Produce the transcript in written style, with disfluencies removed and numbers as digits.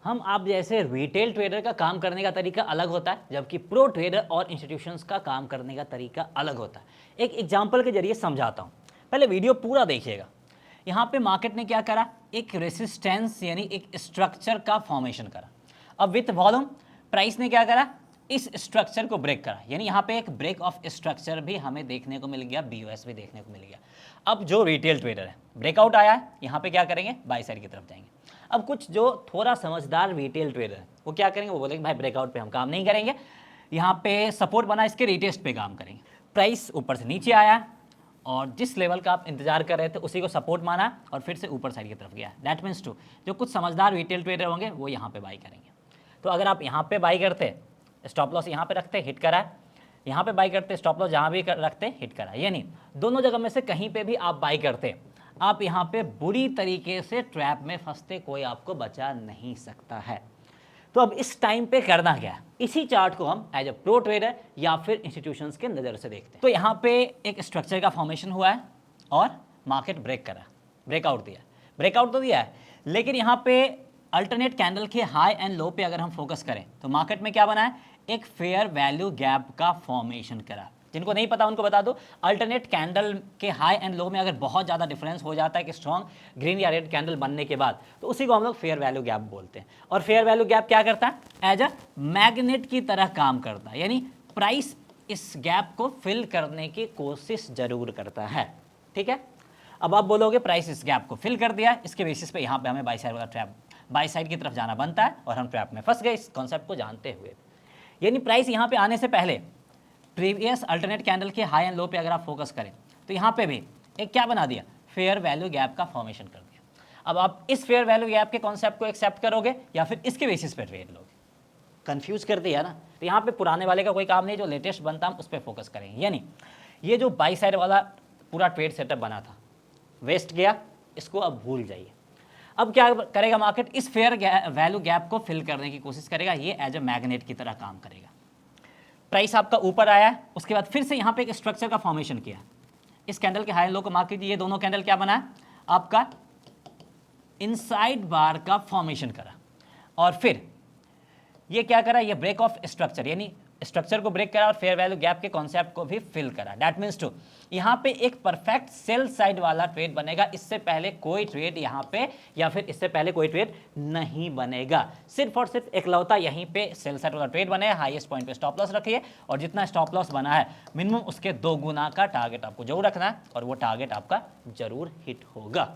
हम आप जैसे रिटेल ट्रेडर का काम करने का तरीका अलग होता है, जबकि प्रो ट्रेडर और इंस्टीट्यूशंस का काम करने का तरीका अलग होता है। एक एग्जांपल के जरिए समझाता हूँ, पहले वीडियो पूरा देखिएगा। यहाँ पे मार्केट ने क्या करा, एक रेसिस्टेंस यानी एक स्ट्रक्चर का फॉर्मेशन करा। अब विथ वॉल्यूम प्राइस ने क्या करा, इस स्ट्रक्चर को ब्रेक करा, यानी यहाँ पे एक ब्रेक ऑफ स्ट्रक्चर भी हमें देखने को मिल गया, बीओएस भी देखने को मिल गया। अब जो रिटेल ट्रेडर है, ब्रेकआउट आया है, यहाँ पे क्या करेंगे, बाई साइड की तरफ जाएंगे। अब कुछ जो थोड़ा समझदार रिटेल ट्रेडर है वो क्या करेंगे, वो बोलेंगे भाई ब्रेकआउट पे हम काम नहीं करेंगे, यहाँ पे सपोर्ट बना, इसके रिटेस्ट पे काम करेंगे। प्राइस ऊपर से नीचे आया और जिस लेवल का आप इंतजार कर रहे थे उसी को सपोर्ट माना और फिर से ऊपर साइड की तरफ गया। दैट मीन्स टू, जो कुछ समझदार रिटेल ट्रेडर होंगे वो यहाँ पे बाई करेंगे। तो अगर आप यहाँ पे बाई करते, स्टॉप लॉस यहाँ पे रखते, हिट करा है, यहाँ पे बाई करते, स्टॉप लॉस जहाँ भी रखते, हिट करा, यानी दोनों जगह में से कहीं पे भी आप बाई करते, आप यहाँ पे बुरी तरीके से ट्रैप में फंसते, कोई आपको बचा नहीं सकता है। तो अब इस टाइम पे करना क्या है, इसी चार्ट को हम एज ए प्रो ट्रेडर या फिर इंस्टीट्यूशंस के नज़र से देखते हैं। तो यहाँ पे एक स्ट्रक्चर का फॉर्मेशन हुआ है और मार्केट ब्रेक करा, ब्रेकआउट दिया, ब्रेकआउट तो दिया है, लेकिन यहाँ पे अल्टरनेट कैंडल के हाई एंड लो पे अगर हम फोकस करें तो मार्केट में क्या बना है, एक फेयर वैल्यू गैप का फॉर्मेशन करा। जिनको नहीं पता उनको बता दो, अल्टरनेट कैंडल के हाई एंड लो में अगर बहुत ज़्यादा डिफरेंस हो जाता है कि स्ट्रॉन्ग ग्रीन या रेड कैंडल बनने के बाद, तो उसी को हम लोग फेयर वैल्यू गैप बोलते हैं। और फेयर वैल्यू गैप क्या करता है, एज अ मैग्नेट की तरह काम करता है, यानी प्राइस इस गैप को फिल करने की कोशिश जरूर करता है। ठीक है, अब आप बोलोगे प्राइस इस गैप को फिल कर दिया, इसके बेसिस पे यहाँ पे हमें बाई साइड वाला ट्रैप, बाई साइड की तरफ जाना बनता है और हम ट्रैप में फंस गए इस कॉन्सेप्ट को जानते हुए। यानी प्राइस यहाँ पे आने से पहले प्रीवियस अल्टरनेट कैंडल के हाई एंड लो पे अगर आप फोकस करें तो यहाँ पे भी एक क्या बना दिया, फेयर वैल्यू गैप का फॉर्मेशन कर दिया। अब आप इस फेयर वैल्यू गैप के कॉन्सेप्ट को एक्सेप्ट करोगे या फिर इसके बेसिस पे ट्रेड लोगे, कंफ्यूज कर दिया ना। तो यहाँ पे पुराने वाले का कोई काम नहीं, जो लेटेस्ट बनता हम उस पर फोकस करेंगे। यानी ये जो बाई साइड वाला पूरा ट्रेड सेटअप बना था, वेस्ट गया, इसको अब भूल जाइए। अब क्या करेगा मार्केट, इस फेयर वैल्यू गैप को फिल करने की कोशिश करेगा, ये एज ए मैग्नेट की तरह काम करेगा। प्राइस आपका ऊपर आया है, उसके बाद फिर से यहाँ पे एक स्ट्रक्चर का फॉर्मेशन किया, इस कैंडल के हाई लो को मार्क कीजिए, ये दोनों कैंडल क्या बना है, आपका इनसाइड बार का फॉर्मेशन करा और फिर ये क्या करा, ये ब्रेक ऑफ स्ट्रक्चर, यानी स्ट्रक्चर को ब्रेक करा और फेयर वैल्यू गैप के कॉन्सेप्ट को भी फिल करा। दैट मीन्स टू, यहाँ पे एक परफेक्ट सेल साइड वाला ट्रेड बनेगा, इससे पहले कोई ट्रेड यहाँ पे या फिर इससे पहले कोई ट्रेड नहीं बनेगा, सिर्फ और सिर्फ एकलौता यहीं पे सेल साइड वाला ट्रेड बनेगा। हाईएस्ट पॉइंट पे स्टॉप लॉस रखिए और जितना स्टॉप लॉस बना है मिनिमम उसके 2 गुना का टारगेट आपको जरूर रखना है और वो टारगेट आपका जरूर हिट होगा।